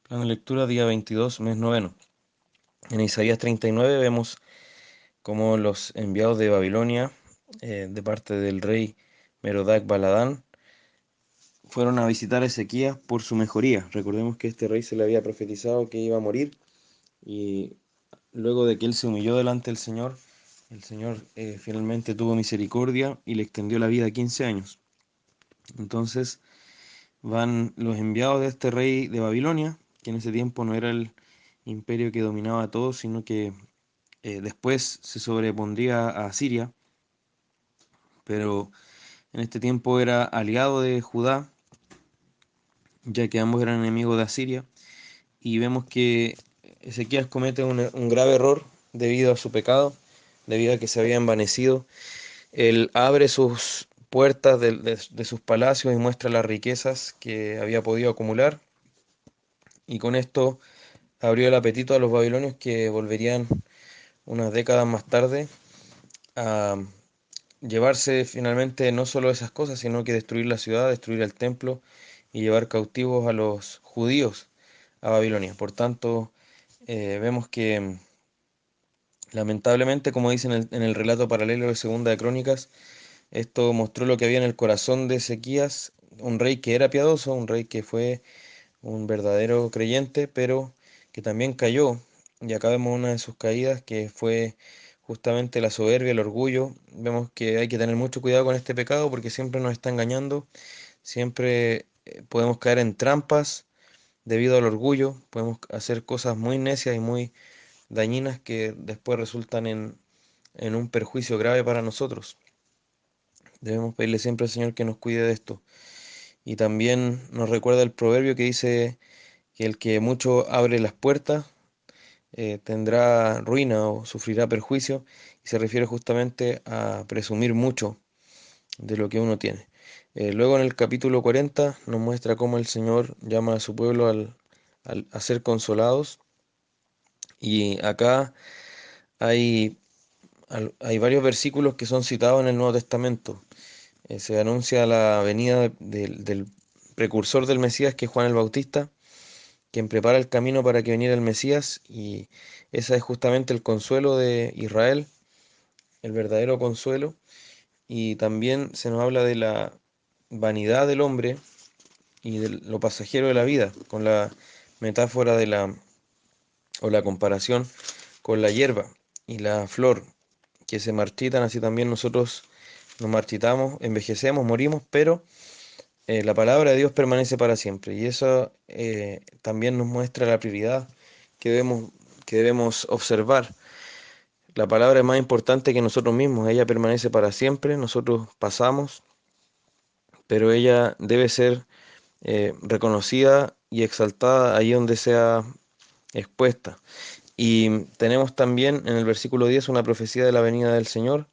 La lectura día 22, mes noveno. En Isaías 39 vemos cómo los enviados de Babilonia, de parte del rey Merodac Baladán, fueron a visitar a Ezequías por su mejoría. Recordemos que este rey se le había profetizado que iba a morir y luego de que él se humilló delante del Señor, el Señor finalmente tuvo misericordia y le extendió la vida 15 años. Entonces van los enviados de este rey de Babilonia, que en ese tiempo no era el imperio que dominaba a todos, sino que después se sobrepondría a Siria, pero en este tiempo era aliado de Judá, ya que ambos eran enemigos de Asiria, y vemos que Ezequías comete un grave error debido a su pecado, debido a que se había envanecido. Él abre sus puertas de sus palacios y muestra las riquezas que había podido acumular, y con esto abrió el apetito a los babilonios que volverían unas décadas más tarde a llevarse finalmente no solo esas cosas, sino que destruir la ciudad, destruir el templo y llevar cautivos a los judíos a Babilonia. Por tanto, vemos que lamentablemente, como dice en el relato paralelo de Segunda de Crónicas, esto mostró lo que había en el corazón de Ezequías, un rey que era piadoso, un rey que fue un verdadero creyente, pero que también cayó. Y acá vemos una de sus caídas, que fue justamente la soberbia, el orgullo. Vemos que hay que tener mucho cuidado con este pecado porque siempre nos está engañando, siempre podemos caer en trampas debido al orgullo, podemos hacer cosas muy necias y muy dañinas que después resultan en un perjuicio grave para nosotros. Debemos pedirle siempre al Señor que nos cuide de esto. Y también nos recuerda el proverbio que dice que el que mucho abre las puertas tendrá ruina o sufrirá perjuicio, y se refiere justamente a presumir mucho de lo que uno tiene. Luego en el capítulo 40 nos muestra cómo el Señor llama a su pueblo a ser consolados, y acá hay, hay varios versículos que son citados en el Nuevo Testamento. Se anuncia la venida del precursor del Mesías, que es Juan el Bautista, quien prepara el camino para que viniera el Mesías, y ese es justamente el consuelo de Israel, el verdadero consuelo. Y también se nos habla de la vanidad del hombre y de lo pasajero de la vida, con la metáfora o la comparación con la hierba y la flor, que se marchitan, así también nosotros nos marchitamos, envejecemos, morimos, pero la palabra de Dios permanece para siempre, y eso también nos muestra la prioridad que debemos observar. La palabra es más importante que nosotros mismos, ella permanece para siempre, nosotros pasamos, pero ella debe ser reconocida y exaltada ahí donde sea expuesta. Y tenemos también en el versículo 10 una profecía de la venida del Señor,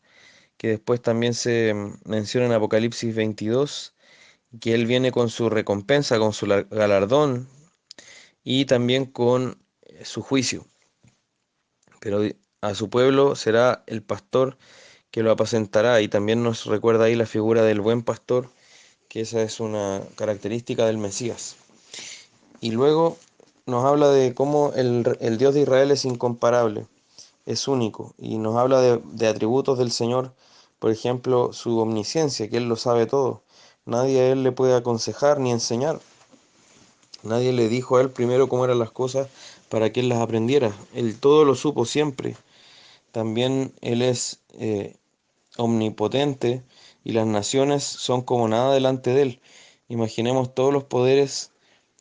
que después también se menciona en Apocalipsis 22, que Él viene con su recompensa, con su galardón y también con su juicio. Pero a su pueblo será el pastor que lo apacentará, y también nos recuerda ahí la figura del buen pastor, que esa es una característica del Mesías. Y luego nos habla de cómo el Dios de Israel es incomparable, es único, y nos habla de atributos del Señor, por ejemplo, su omnisciencia, que Él lo sabe todo. Nadie a Él le puede aconsejar ni enseñar. Nadie le dijo a Él primero cómo eran las cosas para que Él las aprendiera. Él todo lo supo siempre. También Él es omnipotente, y las naciones son como nada delante de Él. Imaginemos todos los poderes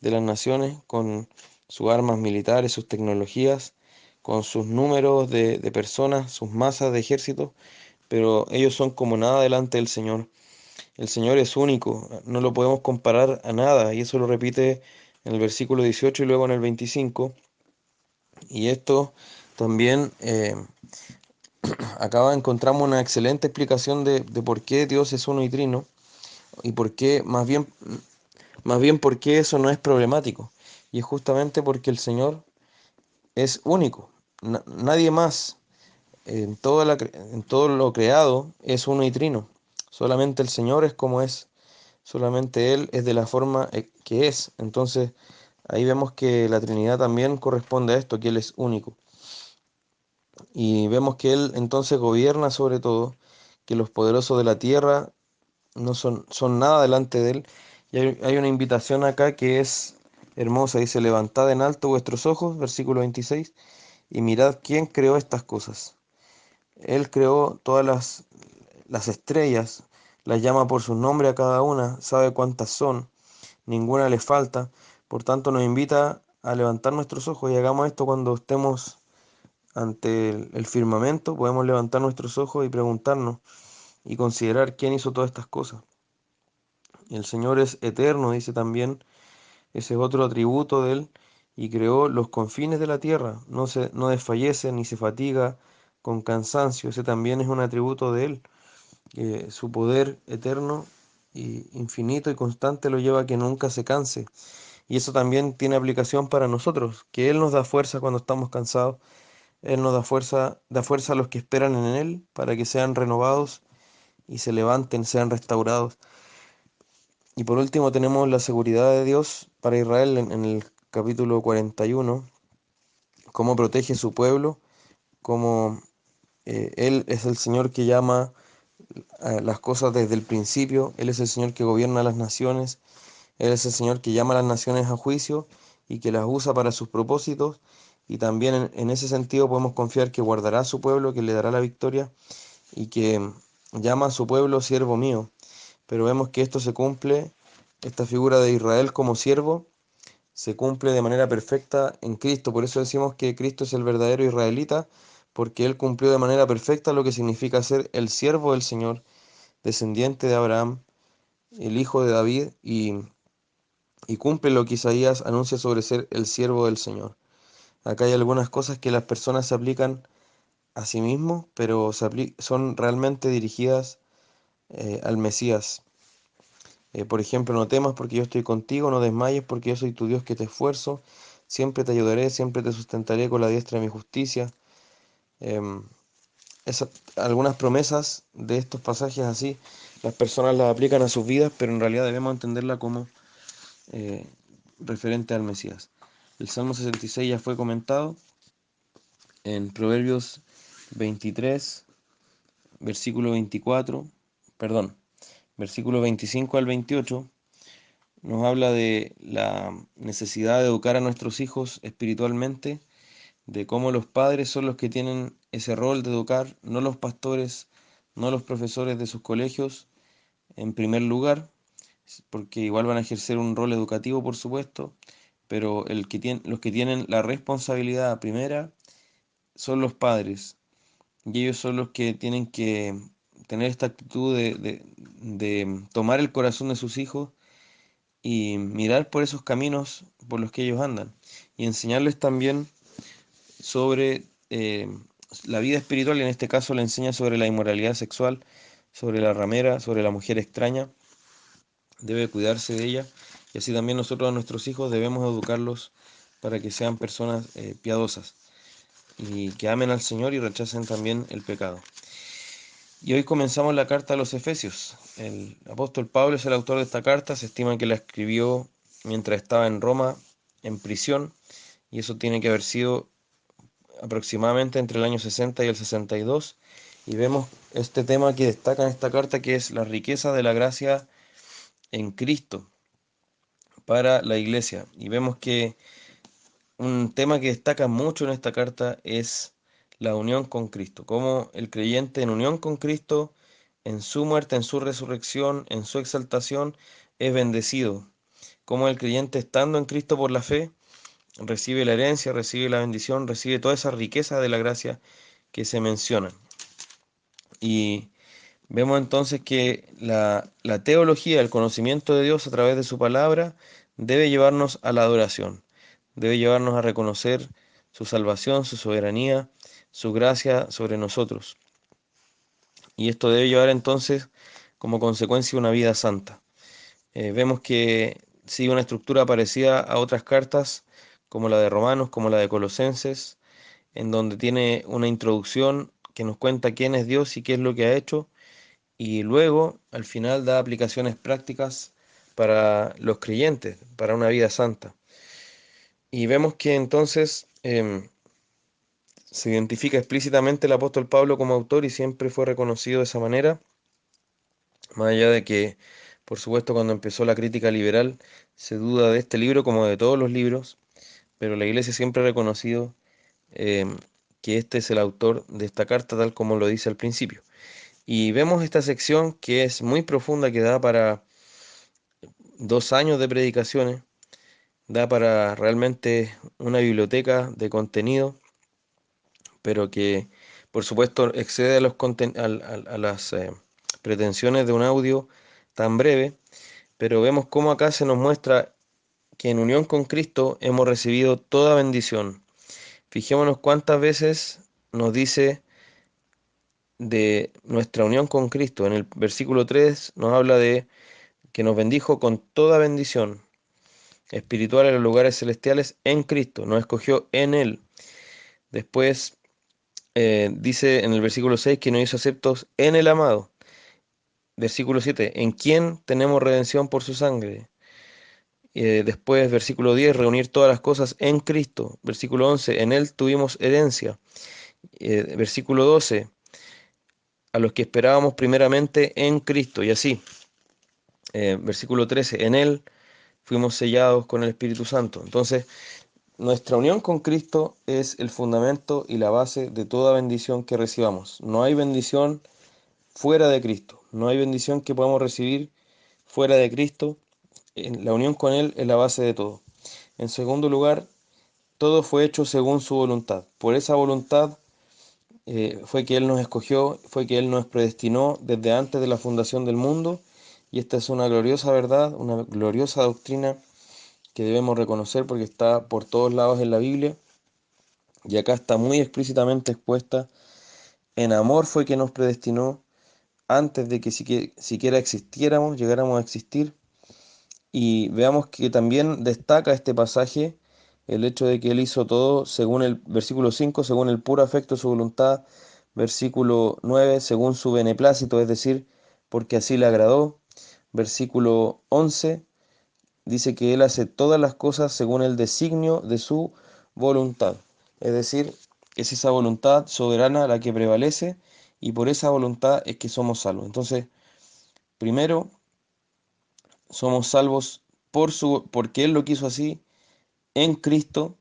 de las naciones con sus armas militares, sus tecnologías, con sus números de personas, sus masas de ejércitos, pero ellos son como nada delante del Señor. El Señor es único, no lo podemos comparar a nada, y eso lo repite en el versículo 18 y luego en el 25. Y esto también acá encontramos una excelente explicación de por qué Dios es uno y trino, y por qué, más bien por qué eso no es problemático. Y es justamente porque el Señor es único. Nadie más en todo lo creado es uno y trino. Solamente el Señor es como es. Solamente Él es de la forma que es. Entonces, Ahí vemos que la Trinidad también corresponde a esto, que Él es único. Y vemos que Él entonces gobierna sobre todo, que los poderosos de la tierra no son nada delante de Él. Y hay una invitación acá que es hermosa, dice, levantad en alto vuestros ojos, versículo 26, y mirad quién creó estas cosas. Él creó todas las estrellas, las llama por su nombre a cada una, sabe cuántas son, ninguna le falta. Por tanto, nos invita a levantar nuestros ojos y hagamos esto cuando estemos ante el firmamento. Podemos levantar nuestros ojos y preguntarnos y considerar quién hizo todas estas cosas. El Señor es eterno, dice también, ese es otro atributo de Él, y creó los confines de la tierra, no desfallece ni se fatiga con cansancio, ese también es un atributo de Él. Su poder eterno y infinito y constante lo lleva a que nunca se canse. Y eso también tiene aplicación para nosotros, que Él nos da fuerza cuando estamos cansados, Él nos da fuerza a los que esperan en Él para que sean renovados y se levanten, sean restaurados. Y por último tenemos la seguridad de Dios para Israel en el capítulo 41, cómo protege su pueblo, cómo Él es el Señor que llama a las cosas desde el principio, Él es el Señor que gobierna las naciones, Él es el Señor que llama a las naciones a juicio y que las usa para sus propósitos. Y también en ese sentido podemos confiar que guardará a su pueblo, que le dará la victoria y que llama a su pueblo siervo mío. Pero vemos que esto se cumple, esta figura de Israel como siervo, se cumple de manera perfecta en Cristo. Por eso decimos que Cristo es el verdadero israelita, porque Él cumplió de manera perfecta lo que significa ser el siervo del Señor, descendiente de Abraham, el hijo de David, y cumple lo que Isaías anuncia sobre ser el siervo del Señor. Acá hay algunas cosas que las personas se aplican a sí mismos, pero son realmente dirigidas al Mesías. Por ejemplo, no temas porque yo estoy contigo, no desmayes porque yo soy tu Dios que te esfuerzo, siempre te ayudaré, siempre te sustentaré con la diestra de mi justicia. Em, Algunas promesas de estos pasajes así, las personas las aplican a sus vidas, pero en realidad debemos entenderla como eh, referente al Mesías. El Salmo 66 ya fue comentado en Proverbios 23, versículo 24, perdón, versículo 25 al 28. Nos habla de la necesidad de educar a nuestros hijos espiritualmente, de cómo los padres son los que tienen ese rol de educar, no los pastores, no los profesores de sus colegios, en primer lugar, porque igual van a ejercer un rol educativo, por supuesto, pero los que tienen la responsabilidad primera son los padres, y ellos son los que tienen que tener esta actitud de tomar el corazón de sus hijos y mirar por esos caminos por los que ellos andan, y enseñarles también sobre la vida espiritual, y en este caso le enseña sobre la inmoralidad sexual, sobre la ramera, sobre la mujer extraña, debe cuidarse de ella, y así también nosotros a nuestros hijos debemos educarlos para que sean personas piadosas y que amen al Señor y rechacen también el pecado. Y hoy comenzamos la carta a los Efesios. El apóstol Pablo es el autor de esta carta, se estima que la escribió mientras estaba en Roma, en prisión, y eso tiene que haber sido aproximadamente entre el año 60 y el 62, y vemos este tema que destaca en esta carta, que es la riqueza de la gracia en Cristo para la iglesia. Y vemos que un tema que destaca mucho en esta carta es la unión con Cristo, cómo el creyente en unión con Cristo, en su muerte, en su resurrección, en su exaltación, es bendecido, cómo el creyente estando en Cristo por la fe, recibe la herencia, recibe la bendición, recibe toda esa riqueza de la gracia que se menciona. Y vemos entonces que la teología, el conocimiento de Dios a través de su palabra, debe llevarnos a la adoración, debe llevarnos a reconocer su salvación, su soberanía, su gracia sobre nosotros. Y esto debe llevar entonces como consecuencia una vida santa. Vemos que sigue una estructura parecida a otras cartas, como la de Romanos, como la de Colosenses, en donde tiene una introducción que nos cuenta quién es Dios y qué es lo que ha hecho, y luego al final da aplicaciones prácticas para los creyentes, para una vida santa. Y vemos que entonces se identifica explícitamente el apóstol Pablo como autor y siempre fue reconocido de esa manera, más allá de que, por supuesto, cuando empezó la crítica liberal, se duda de este libro como de todos los libros, pero la Iglesia siempre ha reconocido em, que este es el autor de esta carta, tal como lo dice al principio. Y vemos esta sección que es muy profunda, que da para 2 años de predicaciones, da para realmente una biblioteca de contenido, pero que por supuesto excede a, a las pretensiones de un audio tan breve, pero vemos cómo acá se nos muestra que en unión con Cristo hemos recibido toda bendición. Fijémonos cuántas veces nos dice de nuestra unión con Cristo. En el versículo 3 nos habla de que nos bendijo con toda bendición espiritual en los lugares celestiales en Cristo, nos escogió en Él. Después dice en el versículo 6 que nos hizo aceptos en el amado. Versículo 7, en quien tenemos redención por su sangre. Después, versículo 10, reunir todas las cosas en Cristo. Versículo 11, en Él tuvimos herencia. Versículo 12, a los que esperábamos primeramente en Cristo. Y así, versículo 13, en Él fuimos sellados con el Espíritu Santo. Entonces, nuestra unión con Cristo es el fundamento y la base de toda bendición que recibamos. No hay bendición fuera de Cristo. No hay bendición que podamos recibir fuera de Cristo. La unión con Él es la base de todo. En segundo lugar, todo fue hecho según su voluntad. Por esa voluntad fue que Él nos escogió, fue que Él nos predestinó desde antes de la fundación del mundo. Y esta es una gloriosa verdad, una gloriosa doctrina que debemos reconocer porque está por todos lados en la Biblia. Y acá está muy explícitamente expuesta. En amor fue que nos predestinó antes de que siquiera existiéramos, llegáramos a existir. Y veamos que también destaca este pasaje el hecho de que Él hizo todo según el versículo 5, según el puro afecto de su voluntad, versículo 9, según su beneplácito, es decir, porque así le agradó. Versículo 11 dice que Él hace todas las cosas según el designio de su voluntad. Es decir, es esa voluntad soberana la que prevalece y por esa voluntad es que somos salvos. Entonces, primero, somos salvos porque Él lo quiso así en Cristo.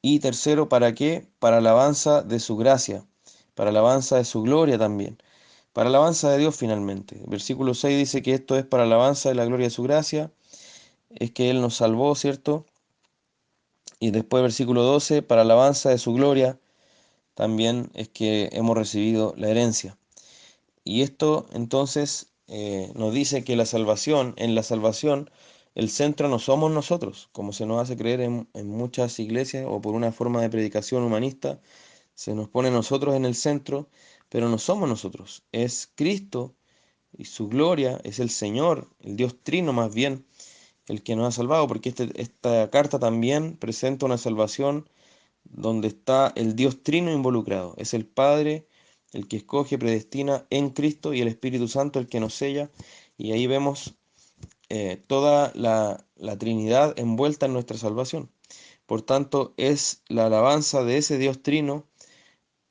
Y tercero, ¿para qué? Para alabanza de su gracia, para alabanza de su gloria también, para alabanza de Dios finalmente. El versículo 6 dice que esto es para alabanza de la gloria de su gracia, es que Él nos salvó, ¿cierto? Y después versículo 12, para alabanza de su gloria, también es que hemos recibido la herencia. Y esto entonces nos dice que en la salvación, el centro no somos nosotros, como se nos hace creer en muchas iglesias o por una forma de predicación humanista, se nos pone nosotros en el centro, pero no somos nosotros, es Cristo y su gloria, es el Señor, el Dios Trino más bien, el que nos ha salvado, porque esta carta también presenta una salvación donde está el Dios Trino involucrado. Es el Padre el que escoge, predestina en Cristo y el Espíritu Santo el que nos sella. Y ahí vemos toda la Trinidad envuelta en nuestra salvación. Por tanto, es la alabanza de ese Dios Trino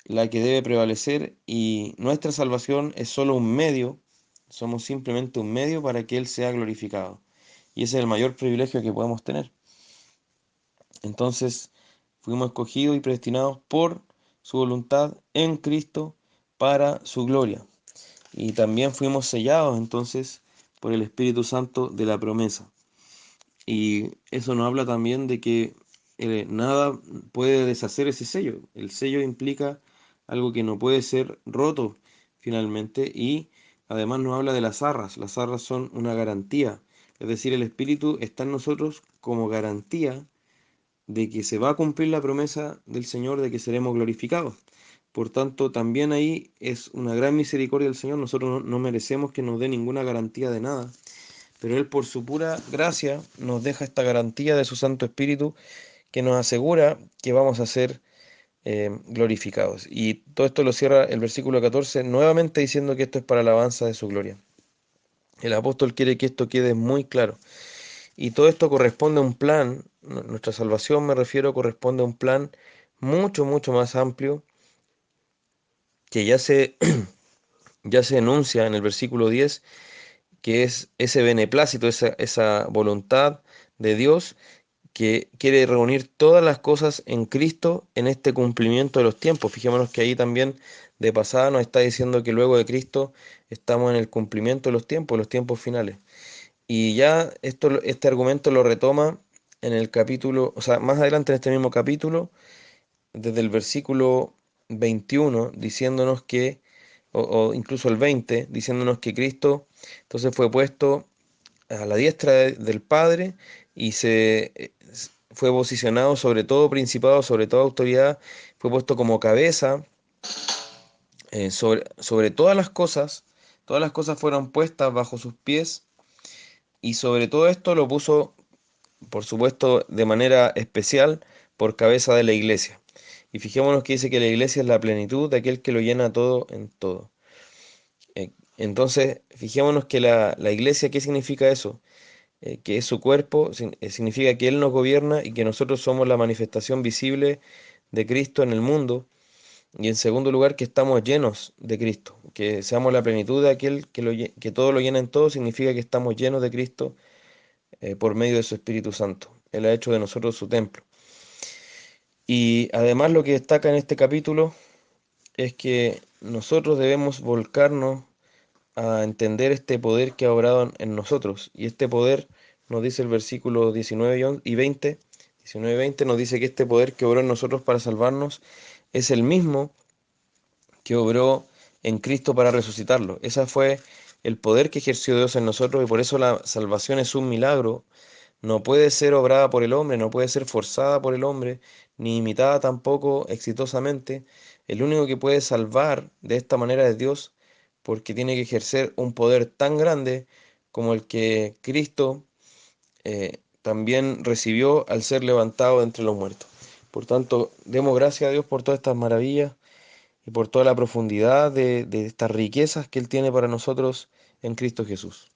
la que debe prevalecer y nuestra salvación es solo un medio, somos simplemente un medio para que Él sea glorificado. Y ese es el mayor privilegio que podemos tener. Entonces, fuimos escogidos y predestinados por su voluntad en Cristo para su gloria. Y también fuimos sellados entonces por el Espíritu Santo de la promesa. Y eso nos habla también de que nada puede deshacer ese sello. El sello implica algo que no puede ser roto finalmente y además nos habla de las arras. Las arras son una garantía. Es decir, el Espíritu está en nosotros como garantía de que se va a cumplir la promesa del Señor de que seremos glorificados. Por tanto, también ahí es una gran misericordia del Señor. Nosotros no merecemos que nos dé ninguna garantía de nada, pero Él por su pura gracia nos deja esta garantía de su Santo Espíritu que nos asegura que vamos a ser glorificados. Y todo esto lo cierra el versículo 14, nuevamente diciendo que esto es para alabanza de su gloria. El apóstol quiere que esto quede muy claro. Y todo esto corresponde a un plan, nuestra salvación me refiero, corresponde a un plan mucho, mucho más amplio que ya se enuncia en el versículo 10, que es ese beneplácito, esa voluntad de Dios que quiere reunir todas las cosas en Cristo en este cumplimiento de los tiempos. Fijémonos que ahí también de pasada nos está diciendo que luego de Cristo estamos en el cumplimiento de los tiempos finales. Y ya este argumento lo retoma en el capítulo, o sea, más adelante en este mismo capítulo, desde el versículo 21, diciéndonos que, o incluso el 20, diciéndonos que Cristo entonces fue puesto a la diestra del Padre y fue posicionado sobre todo principado, sobre toda autoridad, fue puesto como cabeza sobre todas las cosas fueron puestas bajo sus pies y sobre todo esto lo puso, por supuesto, de manera especial por cabeza de la iglesia. Y fijémonos que dice que la iglesia es la plenitud de aquel que lo llena todo en todo. Entonces, fijémonos que la iglesia, ¿qué significa eso? Que es su cuerpo, significa que Él nos gobierna y que nosotros somos la manifestación visible de Cristo en el mundo. Y en segundo lugar, que estamos llenos de Cristo, que seamos la plenitud de aquel que todo lo llena en todo, significa que estamos llenos de Cristo por medio de su Espíritu Santo. Él ha hecho de nosotros su templo. Y además lo que destaca en este capítulo es que nosotros debemos volcarnos a entender este poder que ha obrado en nosotros. Y este poder, nos dice el versículo 19 y 20, 19 y 20 nos dice que este poder que obró en nosotros para salvarnos es el mismo que obró en Cristo para resucitarlo. Ese fue el poder que ejerció Dios en nosotros y por eso la salvación es un milagro. No puede ser obrada por el hombre, no puede ser forzada por el hombre, ni imitada tampoco exitosamente. El único que puede salvar de esta manera es Dios, porque tiene que ejercer un poder tan grande como el que Cristo también recibió al ser levantado de entre los muertos. Por tanto, demos gracias a Dios por todas estas maravillas y por toda la profundidad de estas riquezas que Él tiene para nosotros en Cristo Jesús.